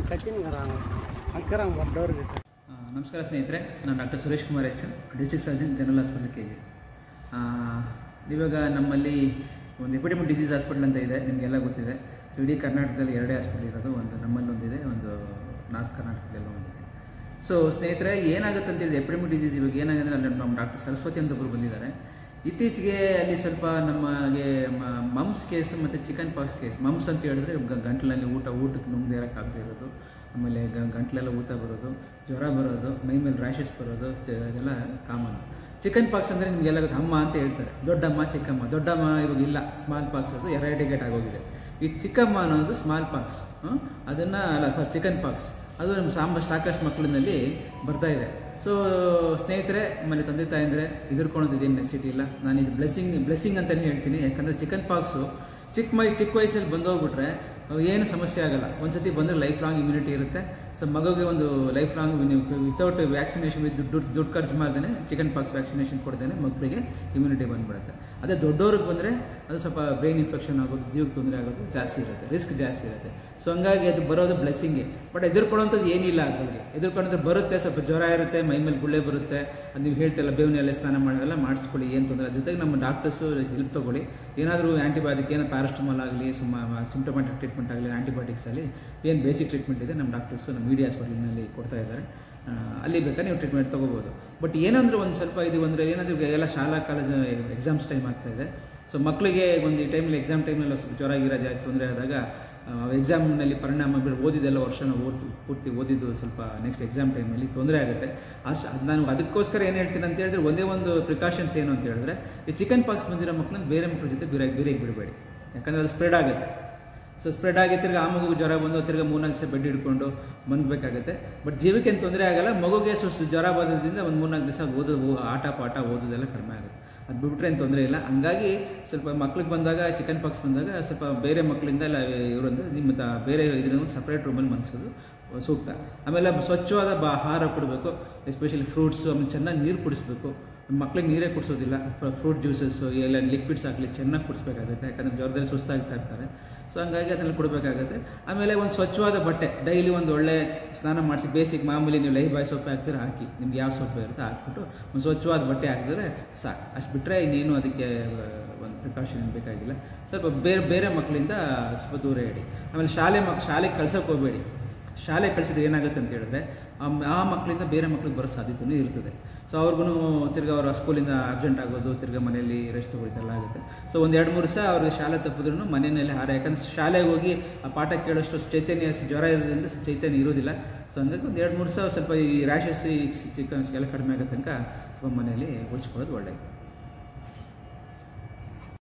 ನಮಸ್ಕಾರ ಸ್ನೇಹಿತರೆ, ನಾನು doctor Suresh Kumar H, district surgeon general hospital KG. ಇವಾಗ ನಮ್ಮಲ್ಲಿ ಒಂದು ಎಪಿಡೆಮಿಕ್ ಡಿಸೀಸ್ ಹಾಸ್ಪಿಟಲ್ ಅಂತ ಇದೆ, ನಿಮಗೆಲ್ಲ ಗೊತ್ತಿದೆ. ಸೊ ಇಡೀ ಕರ್ನಾಟಕದಲ್ಲಿ 2 ಹಾಸ್ಪಿಟಲ್ ಇರೋದು, ಒಂದು ನಮ್ಮಲ್ಲಿ ಒಂದಿದೆ, ಒಂದು ನಾರ್ತ್ ಕರ್ನಾಟಕದಲ್ಲೂ ಒಂದಿದೆ. ಸೊ ಸ್ನೇಹಿತರೆ, ಏನಾಗುತ್ತೆ ಅಂತೇಳಿ ಎಪಿಡೆಮಿಕ್ ಡಿಸೀಸ್ ಇವಾಗ ಏನಾಗುತ್ತೆ ಅಲ್ಲಿ ನಮ್ಮ ಡಾಕ್ಟರ್ ಸರಸ್ವತಿ ಅಂತ ಒಬ್ಬರು ಬಂದಿದ್ದಾರೆ. ಇತ್ತೀಚೆಗೆ ಅಲ್ಲಿ ಸ್ವಲ್ಪ ನಮಗೆ ಮಮ್ಸ್ ಕೇಸು ಮತ್ತು ಚಿಕನ್ ಪಾಕ್ಸ್ ಕೇಸ್. ಮಮ್ಸ್ ಅಂತ ಹೇಳಿದ್ರೆ ಗಂಟಲಲ್ಲಿ ಊಟಕ್ಕೆ ನುಂಗದೆ ಇರೋಕ್ಕಾಗದೇ ಇರೋದು, ಆಮೇಲೆ ಗಂಟಲೆಲ್ಲ ಊತ ಬರೋದು, ಜ್ವರ ಬರೋದು, ಮೈ ಮೇಲೆ ರ್ಯಾಷಸ್ ಬರೋದು, ಇದೆಲ್ಲ ಕಾಮನ್. ಚಿಕನ್ ಪಾಕ್ಸ್ ಅಂದರೆ ನಿಮಗೆಲ್ಲ ಅಮ್ಮ ಅಂತ ಹೇಳ್ತಾರೆ, ದೊಡ್ಡಮ್ಮ ಚಿಕ್ಕಮ್ಮ. ದೊಡ್ಡಮ್ಮ ಇವಾಗ ಇಲ್ಲ, ಸ್ಮಾಲ್ ಪಾಕ್ಸ್ ಅದು ಎರಾಡಿಕೇಟ್ ಆಗೋಗಿದೆ. ಈ ಚಿಕ್ಕಮ್ಮ ಅನ್ನೋದು ಸ್ಮಾಲ್ ಪಾಕ್ಸ್, ಚಿಕನ್ ಪಾಕ್ಸ್ ಅದು ನಮ್ಮ ಸಾಕಷ್ಟು ಮಕ್ಕಳಿನಲ್ಲಿ ಬರ್ತಾಯಿದೆ. ಸೊ ಸ್ನೇಹಿತರೆ, ಆಮೇಲೆ ತಂದೆ ತಾಯಂದರೆ ಹೆದರ್ಕೊಳ್ಳೋದಿದೇನು ನೆಸಿಟಿ ಇಲ್ಲ. ನಾನು ಇದು ಬ್ಲೆಸ್ಸಿಂಗ್ ಅಂತಲೇ ಹೇಳ್ತೀನಿ. ಯಾಕಂದರೆ ಚಿಕನ್ ಪಾಕ್ಸು ಚಿಕ್ಕ ವಯಸ್ಸಲ್ಲಿ ಬಂದೋಗ್ಬಿಟ್ರೆ ಏನು ಸಮಸ್ಯೆ ಆಗೋಲ್ಲ. ಒಂದು ಸತಿ ಬಂದರೆ ಲೈಫ್ ಲಾಂಗ್ ಇಮ್ಯುನಿಟಿ ಇರುತ್ತೆ. ಸೊ ಮಗುಗೆ ಒಂದು ಲೈಫ್ ಲಾಂಗ್ ವಿತೌಟ್ ವ್ಯಾಕ್ಸಿನೇಷನ್, ದುಡ್ಡು ಖರ್ಚು ಮಾಡ್ದೇ ಚಿಕನ್ ಪಾಕ್ಸ್ ವ್ಯಾಕ್ಸಿನೇಷನ್ ಕೊಡ್ದೇನೆ ಮಕ್ಕಳಿಗೆ ಇಮ್ಯುನಿಟಿ ಬಂದುಬಿಡುತ್ತೆ. ಅದೇ ದೊಡ್ಡವ್ರಿಗೆ ಬಂದರೆ ಅದು ಸ್ವಲ್ಪ ಬ್ರೈನ್ ಇನ್ಫೆಕ್ಷನ್ ಆಗೋದು, ಜೀವಕ್ಕೆ ತೊಂದರೆ ಆಗೋದು ಜಾಸ್ತಿ ಇರುತ್ತೆ, ರಿಸ್ಕ್ ಜಾಸ್ತಿ ಇರುತ್ತೆ. ಸೊ ಹಂಗಾಗಿ ಅದು ಬರೋದು ಬ್ಲೆಸ್ಸಿಂಗೆ. ಬಟ್ ಎದುರ್ಕೊಳ್ಳೋಂಥದ್ದು ಏನಿಲ್ಲ ಅದರಲ್ಲಿ. ಎದುರ್ಕೊಂಡ್ರೆ ಬರುತ್ತೆ, ಸ್ವಲ್ಪ ಜ್ವರ ಇರುತ್ತೆ, ಮೈ ಮೇಲೆ ಗುಳ್ಳೆ ಬರುತ್ತೆ. ಅದು ನೀವು ಹೇಳ್ತಿಲ್ಲ, ಬೇವಿನೆಲ್ಲ ಸ್ನಾನ ಮಾಡೋದೆಲ್ಲ ಮಾಡಿಸ್ಕೊಳ್ಳಿ, ಏನು ತೊಂದರೆ. ಜೊತೆಗೆ ನಮ್ಮ ಡಾಕ್ಟರ್ಸು ಹೆಲ್ಪ್ ತೊಗೊಳ್ಳಿ. ಏನಾದರೂ ಆ್ಯಂಟಿಬಯೋಟಿಕ್, ಏನೋ ಪ್ಯಾರಾಸ್ಟಮಾಲ್ ಆಗಲಿ, ಸಿಂಪ್ಟಮ್ಯಾಟಿಕ್ ಟ್ರೀಟ್ಮೆಂಟ್ ಆಗಲಿ, ಆ್ಯಂಟಿಬಯೋಟಿಕ್ಸ್ ಆಗಲಿ, ಏನು ಬೇಸಿಕ್ ಟ್ರೀಟ್ಮೆಂಟ್ ಇದೆ ನಮ್ಮ ಡಾಕ್ಟರ್ಸು ನಮ್ಮ ಇಡಿ ಹಾಸ್ಪಿಟಲ್ನಲ್ಲಿ ಕೊಡ್ತಾ ಇದ್ದಾರೆ. ಅಲ್ಲಿ ಬೇಕಾದ್ರೆ ನೀವು ಟ್ರೀಟ್ಮೆಂಟ್ ತೊಗೋಬೋದು. ಬಟ್ ಏನಂದ್ರೆ ಒಂದು ಸ್ವಲ್ಪ ಇದು ಅಂದರೆ ಏನಾದರೂ ಎಲ್ಲ ಶಾಲಾ ಕಾಲೇಜು ಎಕ್ಸಾಮ್ಸ್ ಟೈಮ್ ಆಗ್ತಾಯಿದೆ. ಸೊ ಮಕ್ಕಳಿಗೆ ಒಂದು ಈ ಟೈಮಲ್ಲಿ ಎಕ್ಸಾಮ್ ಟೈಮಲ್ಲಿ ಸ್ವಲ್ಪ ಜ್ವರ ಜಾಸ್ತಿ ತೊಂದರೆ ಆದಾಗ ಎಕ್ಸಾಮ್ನಲ್ಲಿ ಪರಿಣಾಮ ಓದಿದ್ದೆಲ್ಲ ವರ್ಷನ ಪೂರ್ತಿ ಓದಿದ್ದು ಸ್ವಲ್ಪ ನೆಕ್ಸ್ಟ್ ಎಕ್ಸಾಮ್ ಟೈಮಲ್ಲಿ ತೊಂದರೆ ಆಗುತ್ತೆ. ನಾನು ಅದಕ್ಕೋಸ್ಕರ ಏನು ಹೇಳ್ತೀನಿ ಅಂತ ಹೇಳಿದ್ರೆ, ಒಂದೇ ಒಂದು ಪ್ರಿಕಾಷನ್ಸ್ ಏನು ಅಂತ ಹೇಳಿದ್ರೆ, ಈ ಚಿಕನ್ ಪಾಕ್ಸ್ ಬಂದಿರೋ ಮಕ್ಕಳನ್ನ ಬೇರೆ ಮಕ್ಕಳ ಜೊತೆ ಬೇರೆ ಬಿಡಬೇಡಿ. ಯಾಕಂದರೆ ಅದು ಸ್ಪ್ರೆಡ್ ಆಗುತ್ತೆ. ಸೊ ಸ್ಪ್ರೆಡ್ ಆಗಿ ತಿರ್ಗಿ ಆ ಮಗುಗೆ ಜ್ವರ ಬಂದು ತಿರ್ಗಿ 3-4 ದಿವಸ ಬೆಡ್ ಹಿಡ್ಕೊಂಡು ಮನ್ಬೇಕಾಗುತ್ತೆ. ಬಟ್ ಜೀವಕ್ಕೆ ಏನು ತೊಂದರೆ ಆಗೋಲ್ಲ. ಮಗುಗೆ ಜ್ವರ ಬಂದಿದ್ದರಿಂದ ಒಂದು 3-4 ದಿವಸ ಪಾಠ ಓದೋದೆಲ್ಲ ಕಡಿಮೆ ಆಗುತ್ತೆ. ಅದು ಬಿಟ್ಬಿಟ್ರೆ ಏನು ತೊಂದರೆ ಇಲ್ಲ. ಹಂಗಾಗಿ ಸ್ವಲ್ಪ ಮಕ್ಳಿಗೆ ಬಂದಾಗ, ಚಿಕನ್ ಪಾಕ್ಸ್ ಬಂದಾಗ ಸ್ವಲ್ಪ ಬೇರೆ ಮಕ್ಕಳಿಂದ ಎಲ್ಲ ಇವರಂದ್ರೆ ನಿಮ್ಮ ಬೇರೆ ಇದರಿಂದ ಸಪ್ರೇಟ್ ರೂಮಲ್ಲಿ ಮನ್ಸೋದು ಸೂಕ್ತ. ಆಮೇಲೆ ಸ್ವಚ್ಛವಾದ ಆಹಾರ ಕೊಡಬೇಕು, ಎಸ್ಪೆಷಲಿ ಫ್ರೂಟ್ಸು. ಆಮೇಲೆ ಚೆನ್ನಾಗಿ ನೀರು ಕುಡಿಸ್ಬೇಕು. ಮಕ್ಳಿಗೆ ನೀರೇ ಕುಡಿಸೋದಿಲ್ಲ, ಫ್ರೂಟ್ ಜ್ಯೂಸಸ್ಸು ಎಲ್ಲ ಲಿಕ್ವಿಡ್ಸ್ ಹಾಕಲಿ ಚೆನ್ನಾಗಿ ಕುಡಿಸ್ಬೇಕಾಗುತ್ತೆ. ಯಾಕಂದರೆ ಜ್ವರದಲ್ಲಿ ಸುಸ್ತಾಗ್ತಾ ಇರ್ತಾರೆ. ಸೊ ಹಂಗಾಗಿ ಅದನ್ನು ಕೊಡಬೇಕಾಗುತ್ತೆ. ಆಮೇಲೆ ಒಂದು ಸ್ವಚ್ಛವಾದ ಬಟ್ಟೆ, ಡೈಲಿ ಒಂದು ಒಳ್ಳೆ ಸ್ನಾನ ಮಾಡಿಸಿ, ಬೇಸಿಕ್ ಮಾಮೂಲಿ ನೀವು ಲೈಫ್ ಬಾಯ್ ಸೊಪ್ಪು ಹಾಕ್ತೀರ ಹಾಕಿ, ನಿಮ್ಗೆ ಯಾವ ಸೊಪ್ಪು ಇರುತ್ತೆ ಹಾಕ್ಬಿಟ್ಟು ಒಂದು ಸ್ವಚ್ಛವಾದ ಬಟ್ಟೆ ಹಾಕಿದ್ರೆ ಸಾಕು. ಅಷ್ಟು ಬಿಟ್ಟರೆ ಇನ್ನೇನು ಅದಕ್ಕೆ ಒಂದು ಪ್ರಿಕಾಷನ್ ಏನು ಬೇಕಾಗಿಲ್ಲ. ಸ್ವಲ್ಪ ಬೇರೆ ಮಕ್ಕಳಿಂದ ಸ್ವಲ್ಪ ದೂರ ಇಡಿ. ಆಮೇಲೆ ಶಾಲೆಗೆ ಕಳ್ಸೋಕೆ ಹೋಗಬೇಡಿ. ಶಾಲೆ ಕಳಿಸಿದ್ರೆ ಏನಾಗುತ್ತೆ ಅಂತ ಹೇಳಿದ್ರೆ, ಆ ಮಕ್ಕಳಿಂದ ಬೇರೆ ಮಕ್ಳಿಗೆ ಬರೋ ಸಾಧ್ಯತೆಯೂ ಇರ್ತದೆ. ಸೊ ಅವ್ರಿಗೂ ತಿರ್ಗಿ ಅವ್ರ ಸ್ಕೂಲಿಂದ ಅಬ್ಸೆಂಟ್ ಆಗೋದು, ತಿರ್ಗಿ ಮನೆಯಲ್ಲಿ ರೆಸ್ಟ್ ತೊಗೊಳ್ತೆಲ್ಲ ಆಗುತ್ತೆ. ಸೊ 1-2-3 ದಿವಸ ಅವ್ರಿಗೆ ಶಾಲೆ ತಪ್ಪಿದ್ರೂ ಮನೆಯಲ್ಲಿ ಯಾಕಂದರೆ ಶಾಲೆಗೆ ಹೋಗಿ ಆ ಪಾಠ ಕೇಳೋಷ್ಟು ಚೈತನ್ಯ, ಜ್ವರ ಇರೋದ್ರಿಂದ ಚೈತನ್ಯ ಇರೋದಿಲ್ಲ. ಸೊ ಹಂಗಾಗಿ 1-2-3 ದಿವಸ ಸ್ವಲ್ಪ ಈ ರ್ಯಾಷಸ್, ಈ ಚಿಕನ್ಸ್ಗೆಲ್ಲ ಕಡಿಮೆ ಆಗೋ ತನಕ ಸ್ವಲ್ಪ ಮನೆಯಲ್ಲಿ ಉಳಿಸ್ಕೊಳ್ಳೋದು ಒಳ್ಳೆಯದು.